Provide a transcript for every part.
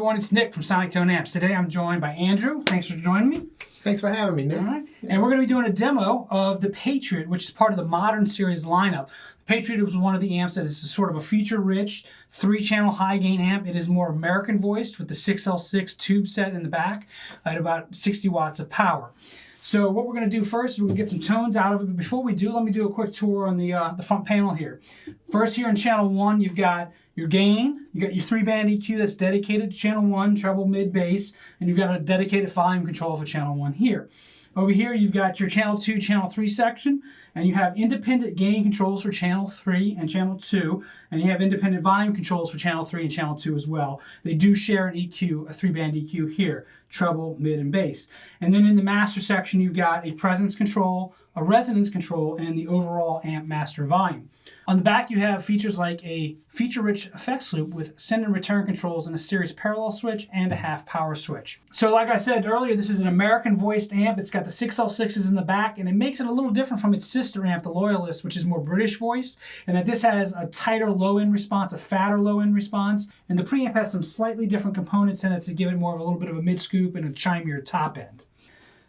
everyone, it's Nick from Sonic Tone Amps. Today I'm joined by Andrew. Thanks for joining me. Thanks for having me, Nick. All right. Yeah. And we're going to be doing a demo of the Patriot, which is part of the Modern Series lineup. The Patriot was one of the amps that is sort of a feature-rich 3-channel high-gain amp. It is more American voiced with the 6L6 tube set in the back at about 60 watts of power. So what we're going to do first is we're going to get some tones out of it. But before we do, let me do a quick tour on the front panel here. First, here in channel 1, you've got your gain. You got your 3-band EQ that's dedicated to channel 1, treble, mid, bass, and you've got a dedicated volume control for channel 1 here. Over here, you've got your channel 2, channel 3 section, and you have independent gain controls for channel 3 and channel 2, and you have independent volume controls for channel 3 and channel 2 as well. They do share an EQ, a 3-band EQ here, treble, mid, and bass. And then in the master section, you've got a presence control, a resonance control, and the overall amp master volume. On the back, you have features like a feature-rich effects loop with send and return controls and a series parallel switch and a half power switch. So like I said earlier, this is an American voiced amp. It's got the 6L6s in the back, and it makes it a little different from its sister amp, the Loyalist, which is more British voiced, and that this has a tighter low-end response, a fatter low-end response, and the preamp has some slightly different components in it to give it more of a little bit of a mid-scoop and a chimier top end.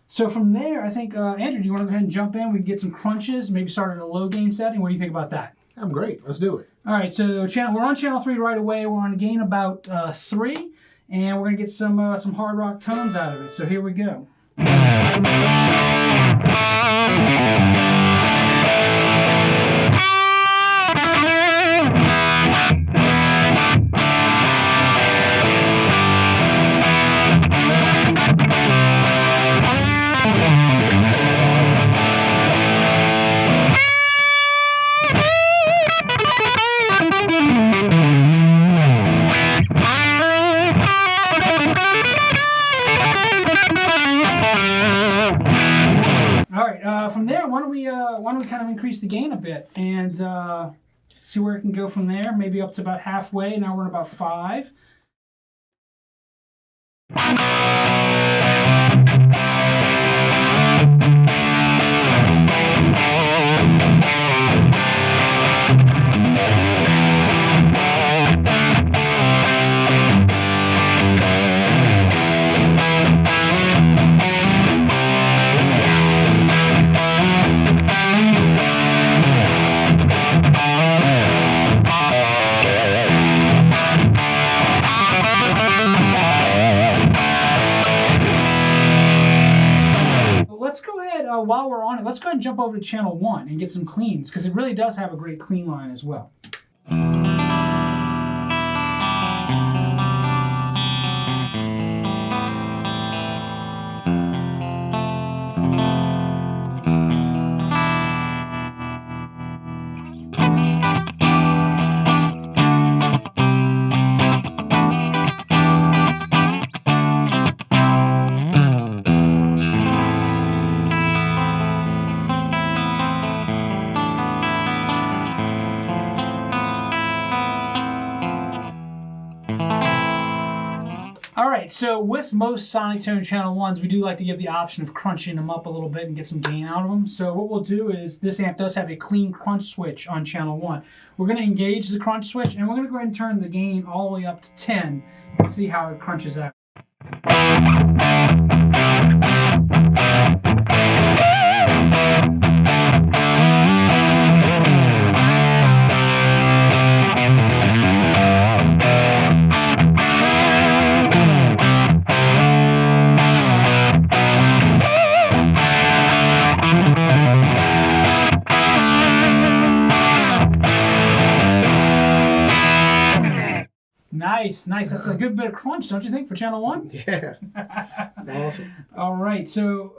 So from there, I think, Andrew, do you want to go ahead and jump in? We can get some crunches, maybe start at a low gain setting. What do you think about that? I'm great. Let's do it. All right, so we're on channel 3 right away. We're on gain about 3, and we're going to get some hard rock tones out of it. So here we go. From there, why don't we kind of increase the gain a bit and see where it can go from there? Maybe up to about halfway. Now we're at about 5. Let's go ahead, while we're on it, let's go ahead and jump over to channel 1 and get some cleans, because it really does have a great clean line as well. Alright, so with most Sonic Tone channel 1s, we do like to give the option of crunching them up a little bit and get some gain out of them. So what we'll do is, this amp does have a clean crunch switch on channel 1. We're going to engage the crunch switch, and we're going to go ahead and turn the gain all the way up to 10 and see how it crunches out. Nice. That's a good bit of crunch, don't you think, for channel 1? Yeah. That's awesome. All right, so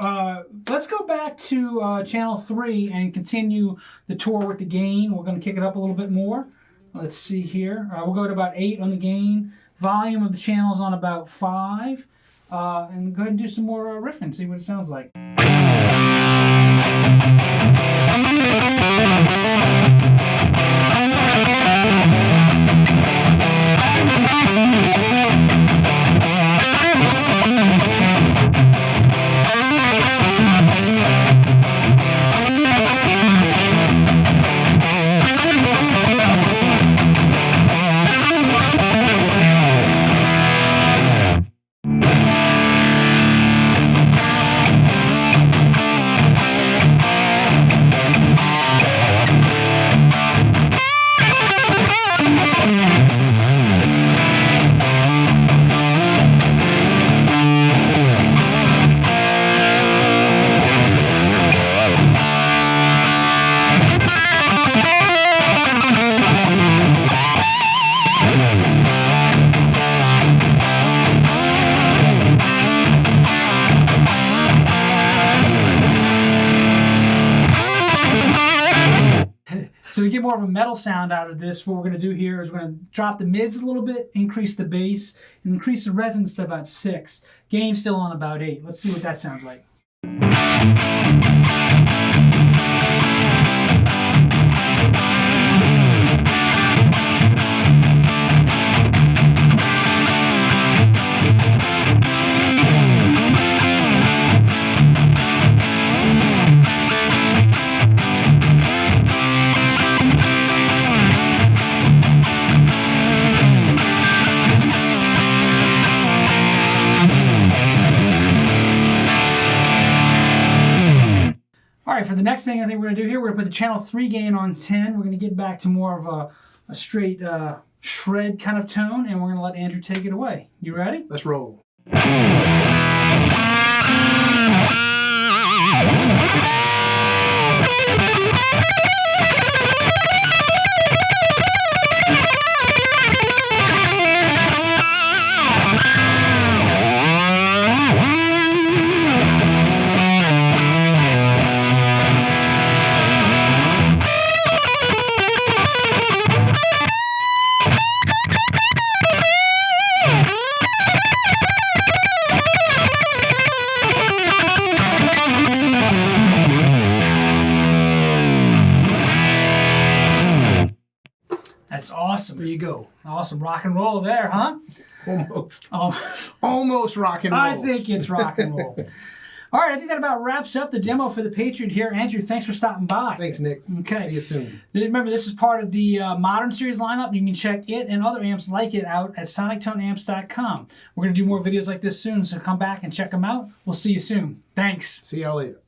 let's go back to channel 3 and continue the tour with the gain. We're going to kick it up a little bit more. Let's see here. We'll go to about 8 on the gain. Volume of the channel's on about 5. And go ahead and do some more riffing, see what it sounds like. more of a metal sound out of this, what we're going to do here is we're going to drop the mids a little bit, increase the bass, and increase the resonance to about 6. Gain still on about 8. Let's see what that sounds like. All right, for the next thing I think we're going to do here, we're going to put the channel 3 gain on 10. We're going to get back to more of a straight shred kind of tone, and we're going to let Andrew take it away. You ready? Let's roll. That's awesome. There you go. Awesome rock and roll there, huh? Almost. Almost. Almost rock and roll. I think it's rock and roll. All right, I think that about wraps up the demo for the Patriot here. Andrew, thanks for stopping by. Thanks, Nick. Okay. See you soon. Remember, this is part of the Modern Series lineup. You can check it and other amps like it out at sonictoneamps.com. We're going to do more videos like this soon, so come back and check them out. We'll see you soon. Thanks. See y'all later.